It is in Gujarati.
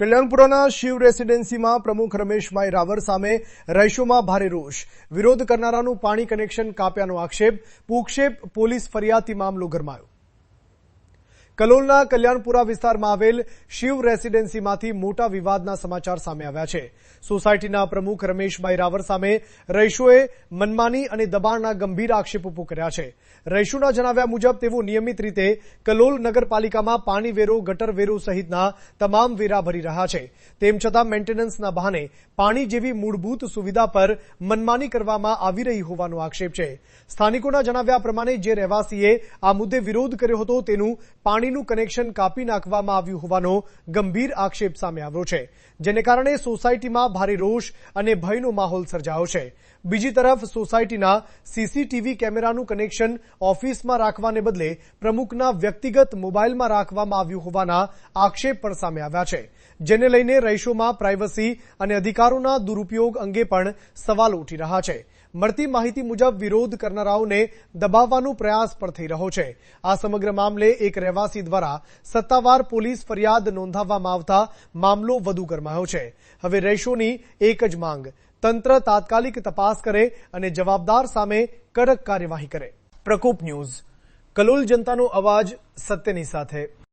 કલ્યાણપુરાના શિવ રેસીડેન્સીમાં પ્રમુખ રમેશભાઈ રાવર સામે રહીશોમાં ભારે રોષ. વિરોધ કરનારાનું પાણી કનેક્શન કાપ્યાનો આક્ષેપ. પૂક્ષેપ પોલીસ ફરિયાદથી મામલો ગરમાયો. કલોલના કલ્યાણપુરા વિસ્તારમાં આવેલ શિવ રેસીડેન્સીમાંથી મોટા વિવાદના સમાચાર સામે આવ્યા છે. સોસાયટીના પ્રમુખ રમેશભાઈ રાવર સામે રહીશોએ મનમાની અને દબાણના ગંભીર આક્ષેપો કર્યા છે. રહીશોના જણાવ્યા મુજબ તેઓ નિયમિત રીતે કલોલ નગરપાલિકામાં પાણી વેરો, ગટર વેરો સહિતના તમામ વેરા ભરી રહ્યા છે. તેમ છતાં મેન્ટેનન્સના બહાને પાણી જેવી મૂળભૂત સુવિધા પર મનમાની કરવામાં આવી રહી હોવાનો આક્ષેપ છે. સ્થાનિકોના જણાવ્યા પ્રમાણે જે રહેવાસીએ આ મુદ્દે વિરોધ કર્યો હતો તેનું પાણીનું કનેક્શન કાપી નાખવામાં આવ્યું હોવાનો ગંભીર આક્ષેપ સામે આવ્યો છે, જેને કારણે સોસાયટીમાં ભારે રોષ અને ભયનો માહોલ સર્જાયો છે. બીજી તરફ સોસાયટીના સીસીટીવી કેમેરાનું કનેક્શન ઓફિસમાં રાખવાને બદલે પ્રમુખના વ્યક્તિગત મોબાઈલમાં રાખવામાં આવ્યું હોવાના આક્ષેપ પણ સામે આવ્યા છે, જેને લઈને રહીશોમાં પ્રાઇવસી અને અધિકારોના દુરુપયોગ અંગે પણ સવાલો ઉઠી રહ્યા છે. મળતી માહિતી મુજબ વિરોધ કરનારાઓને દબાવવાનો પ્રયાસ પણ થઈ રહ્યો છે. આ સમગ્ર મામલે એક રહેવાસી દ્વારા સત્તાવાર પોલીસ ફરિયાદ નોંધાવવામાં આવતા મામલો વધુ ગરમાયો છે. હવે રહીશોની એક જ માંગ, તંત્ર તાત્કાલિક તપાસ કરે અને જવાબદાર સામે કડક કાર્યવાહી કરે. પ્રકોપ ન્યૂઝ, કલોલ જનતાનો અવાજ, સત્યની સાથે.